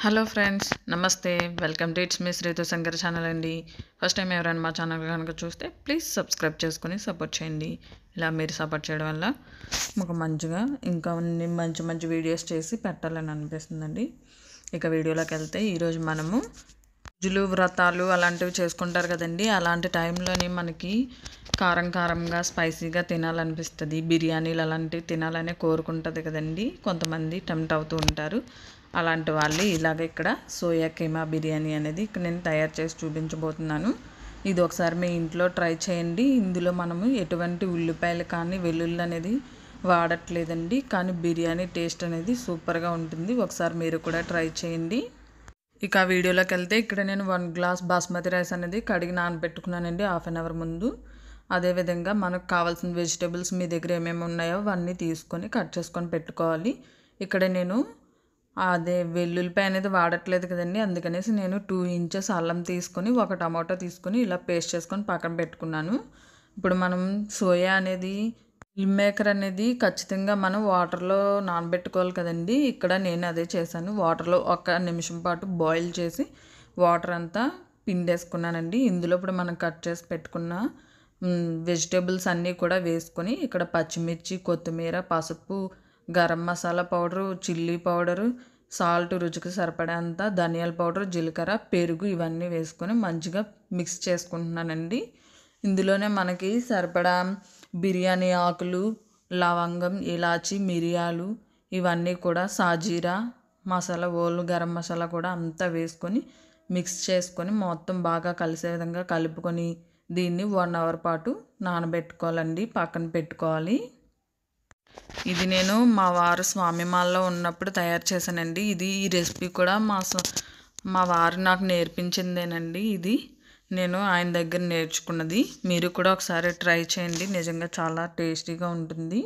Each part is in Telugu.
హలో ఫ్రెండ్స్, నమస్తే. Welcome to it's miss Ritu Shankar channel అండి. ఫస్ట్ టైం ఎవరైనా మా ఛానల్ కనుక చూస్తే ప్లీజ్ సబ్స్క్రైబ్ చేసుకొని సపోర్ట్ చేయండి. ఇలా మీరు సపోర్ట్ చేయడం వల్ల మాకు మంచిగా ఇంకా మంచి మంచి వీడియోస్ చేసి పెట్టాలని అనిపిస్తుందండి. ఇక వీడియోలోకి వెళ్తే ఈరోజు మనము పూజలు, వ్రతాలు అలాంటివి చేసుకుంటారు కదండి. అలాంటి టైంలోని మనకి కారంగా స్పైసీగా తినాలనిపిస్తుంది. బిర్యానీలు అలాంటివి తినాలనే కోరుకుంటుంది కదండి. కొంతమంది టెంప్ట్ అవుతూ ఉంటారు. అలాంటి వాళ్ళు ఇలాగ ఇక్కడ సోయా కీమా బిర్యానీ అనేది ఇక్కడ నేను తయారు చేసి చూపించబోతున్నాను. ఇది ఒకసారి మీ ఇంట్లో ట్రై చేయండి. ఇందులో మనము ఎటువంటి ఉల్లిపాయలు కానీ వెల్లుల్లి అనేది వాడట్లేదండి. కానీ బిర్యానీ టేస్ట్ అనేది సూపర్గా ఉంటుంది. ఒకసారి మీరు కూడా ట్రై చేయండి. ఇక వీడియోలోకి వెళ్తే ఇక్కడ నేను 1 గ్లాస్ బాస్మతి రైస్ అనేది కడిగి నానబెట్టుకున్నానండి హాఫ్ అన్ అవర్ ముందు. అదేవిధంగా మనకు కావాల్సిన వెజిటేబుల్స్ మీ దగ్గర ఏమేమి ఉన్నాయో అవన్నీ తీసుకొని కట్ చేసుకొని పెట్టుకోవాలి. ఇక్కడ నేను వెల్లుల్లిపాయ అనేది వాడట్లేదు కదండి. అందుకనేసి నేను 2 ఇంచెస్ అల్లం తీసుకొని 1 టమాటో తీసుకొని ఇలా పేస్ట్ చేసుకొని పక్కన పెట్టుకున్నాను. ఇప్పుడు మనం సోయా అనేది మిల్ మేకర్ అనేది ఖచ్చితంగా మనం వాటర్లో నానబెట్టుకోవాలి కదండి. ఇక్కడ నేను అదే చేశాను. వాటర్లో 1 నిమిషం పాటు బాయిల్ చేసి వాటర్ అంతా పిండేసుకున్నానండి. ఇందులో ఇప్పుడు మనం కట్ చేసి పెట్టుకున్న వెజిటేబుల్స్ అన్నీ కూడా వేసుకొని ఇక్కడ పచ్చిమిర్చి, కొత్తిమీర, పసుపు, garam masala powder, chilli powder, salt రుచికి సరిపడేంత, ధనియాల పౌడర్, జీలకర్ర, పెరుగు ఇవన్నీ వేసుకొని మంచిగా మిక్స్ చేసుకుంటున్నానండి. ఇందులోనే మనకి సరిపడా బిర్యానీ ఆకులు, లవంగం, ఇలాచి, మిరియాలు ఇవన్నీ కూడా సాజీరా మసాలా, ఓలు గరం మసాలా కూడా అంతా వేసుకొని మిక్స్ చేసుకొని మొత్తం బాగా కలిసే విధంగా కలుపుకొని దీన్ని 1 అవర్ పాటు నానబెట్టుకోవాలండి, పక్కన పెట్టుకోవాలి. ఇది నేను మా వారు స్వామిమాల్లో ఉన్నప్పుడు తయారు చేశానండి. ఈ రెసిపీ కూడా మా వారు నాకు నేర్పించిందేనండి. ఇది నేను ఆయన దగ్గర నేర్చుకున్నది. మీరు కూడా ఒకసారి ట్రై చేయండి. నిజంగా చాలా టేస్టీగా ఉంటుంది.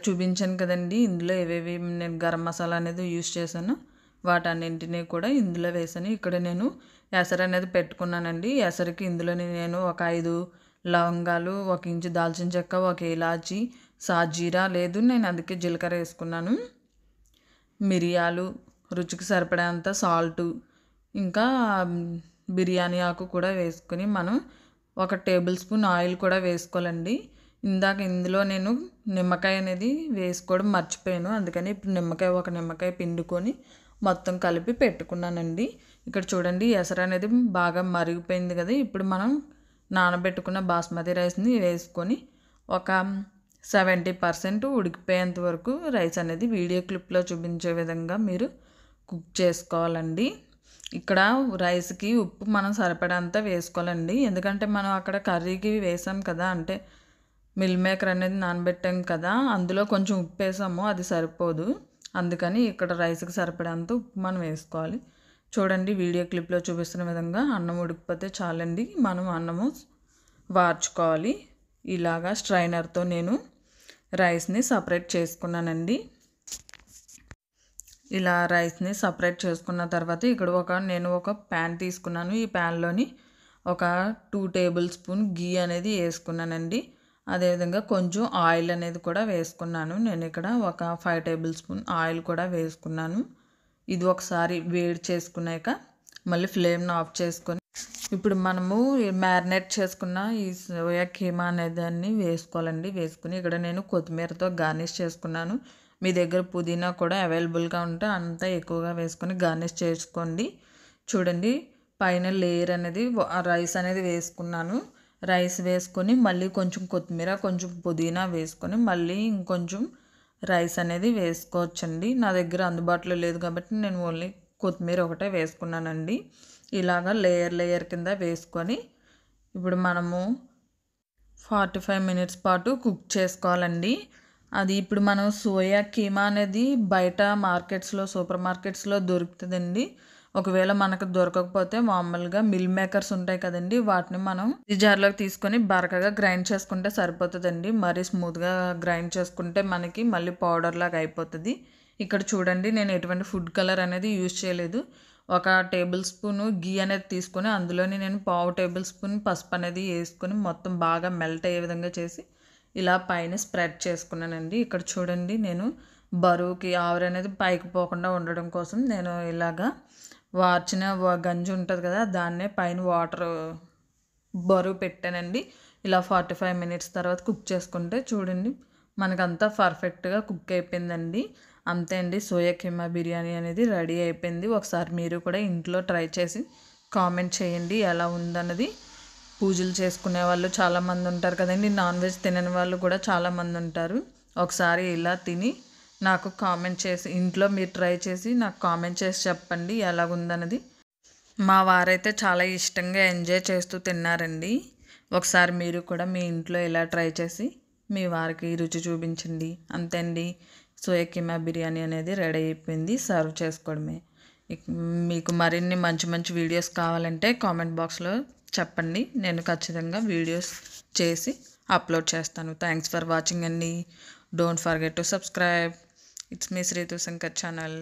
చూపించాను కదండి. ఇందులో ఏవేవి నేను గరం మసాలా అనేది యూస్ చేశాను వాటన్నింటినీ కూడా ఇందులో వేసాను. ఇక్కడ నేను ఎసరు అనేది పెట్టుకున్నానండి. ఎసరికి ఇందులో నేను ఒక 5 లవంగాలు, 1 ఇంచు దాల్చిన చెక్క, 1 ఇలాచి, సాజీరా లేదు నేను అందుకే జీలకర్ర వేసుకున్నాను, మిరియాలు, రుచికి సరిపడేంత సాల్టు, ఇంకా బిర్యానీ ఆకు కూడా వేసుకొని మనం 1 టేబుల్ స్పూన్ ఆయిల్ కూడా వేసుకోవాలండి. ఇందులో నేను నిమ్మకాయ అనేది వేసుకోవడం మర్చిపోయాను. అందుకని ఇప్పుడు 1 నిమ్మకాయ పిండుకొని మొత్తం కలిపి పెట్టుకున్నానండి. ఇక్కడ చూడండి ఎసరు అనేది బాగా మరిగిపోయింది కదా. ఇప్పుడు మనం నానబెట్టుకున్న బాస్మతి రైస్ని వేసుకొని ఒక 70% ఉడికిపోయేంత వరకు రైస్ అనేది వీడియో క్లిప్లో చూపించే విధంగా మీరు కుక్ చేసుకోవాలండి. ఇక్కడ రైస్కి ఉప్పు మనం సరిపడంత వేసుకోవాలండి. ఎందుకంటే మనం అక్కడ కర్రీకి వేసాం కదా, అంటే మిల్ మేకర్ అనేది నానబెట్టాం కదా, అందులో కొంచెం ఉప్పు వేసాము, అది సరిపోదు. అందుకని ఇక్కడ రైస్కి సరిపడంత ఉప్పు మనం వేసుకోవాలి. చూడండి వీడియో క్లిప్లో చూపిస్తున్న విధంగా అన్నం ఉడికిపోతే చాలండి. మనం అన్నము వార్చుకోవాలి. ఇలాగా స్ట్రైనర్తో నేను రైస్ని సపరేట్ చేసుకున్నానండి. ఇలా రైస్ని సపరేట్ చేసుకున్న తర్వాత ఇక్కడ నేను ఒక ప్యాన్ తీసుకున్నాను. ఈ ప్యాన్లోని ఒక 2 టేబుల్ స్పూన్ గీ అనేది వేసుకున్నానండి. అదేవిధంగా కొంచెం ఆయిల్ అనేది కూడా వేసుకున్నాను. నేను ఇక్కడ ఒక 5 టేబుల్ స్పూన్ ఆయిల్ కూడా వేసుకున్నాను. ఇది ఒకసారి వేడి చేసుకున్నాక మళ్ళీ ఫ్లేమ్ను ఆఫ్ చేసుకొని ఇప్పుడు మనము మ్యారినేట్ చేసుకున్న ఈ సోయా కీమా అనేదాన్ని వేసుకోవాలండి. వేసుకుని ఇక్కడ నేను కొత్తిమీరతో గార్నిష్ చేసుకున్నాను. మీ దగ్గర పుదీనా కూడా అవైలబుల్గా ఉంటే అంతా ఎక్కువగా వేసుకొని గార్నిష్ చేసుకోండి. చూడండి పైన లేయర్ అనేది రైస్ అనేది వేసుకున్నాను. రైస్ వేసుకొని మళ్ళీ కొంచెం కొత్తిమీర, కొంచెం పుదీనా వేసుకొని మళ్ళీ ఇంకొంచెం రైస్ అనేది వేసుకోవచ్చండి. నా దగ్గర అందుబాటులో లేదు కాబట్టి నేను ఓన్లీ కొత్తిమీర ఒకటే వేసుకున్నానండి. ఇలాగా లేయర్ కింద వేసుకొని ఇప్పుడు మనము 45 మినిట్స్ పాటు కుక్ చేసుకోవాలండి. అది ఇప్పుడు మనం సోయా కీమా అనేది బయట సూపర్ మార్కెట్స్లో దొరుకుతుందండి. ఒకవేళ మనకు దొరకకపోతే మామూలుగా మిల్ మేకర్స్ ఉంటాయి కదండి, వాటిని మనం ఈ జార్లోకి తీసుకొని బరకగా గ్రైండ్ చేసుకుంటే సరిపోతుందండి. మరీ స్మూత్గా గ్రైండ్ చేసుకుంటే మనకి మళ్ళీ పౌడర్ లాగా అయిపోతుంది. ఇక్కడ చూడండి నేను ఎటువంటి ఫుడ్ కలర్ అనేది యూజ్ చేయలేదు. 1 టేబుల్ స్పూన్ గీ అనేది తీసుకొని అందులోని నేను 1/2 టేబుల్ స్పూన్ పసుపు అనేది వేసుకొని మొత్తం బాగా మెల్ట్ అయ్యే విధంగా చేసి ఇలా పైన స్ప్రెడ్ చేసుకున్నానండి. ఇక్కడ చూడండి నేను బరువుకి ఆవిరి అనేది పైకి పోకుండా ఉండడం కోసం నేను ఇలాగా వార్చిన గంజి ఉంటుంది కదా, దాన్నే పైన వాటర్ బరువు పెట్టానండి. ఇలా 45 మినిట్స్ తర్వాత కుక్ చేసుకుంటే చూడండి మనకంతా పర్ఫెక్ట్గా కుక్ అయిపోయిందండి. అంతే అండి, సోయా కీమా బిర్యానీ అనేది రెడీ అయిపోయింది. ఒకసారి మీరు కూడా ఇంట్లో ట్రై చేసి కామెంట్ చేయండి ఎలా ఉందన్నది. పూజలు చేసుకునే వాళ్ళు చాలామంది ఉంటారు కదండి, నాన్ వెజ్ తినని వాళ్ళు కూడా చాలామంది ఉంటారు. ఒకసారి ఇలా తిని నాకు కామెంట్ చేసి, ఇంట్లో మీరు ట్రై చేసి నాకు కామెంట్ చేసి చెప్పండి ఎలాగుందన్నది. మా వారైతే చాలా ఇష్టంగా ఎంజాయ్ చేస్తూ తిన్నారండి. ఒకసారి మీరు కూడా మీ ఇంట్లో ఇలా ట్రై చేసి మీ వారికి రుచి చూపించండి. అంతే అండి, సోయా కీమా బిర్యానీ అనేది రెడీ అయిపోయింది. సర్వ్ చేసుకోవడమే. మీకు మరిన్ని మంచి మంచి వీడియోస్ కావాలంటే కామెంట్ బాక్స్లో చెప్పండి, నేను ఖచ్చితంగా వీడియోస్ చేసి అప్లోడ్ చేస్తాను. థ్యాంక్స్ ఫర్ వాచింగ్ అండి. Don't forget to subscribe. It's మీ శ్రీతు శంకర్ ఛానల్.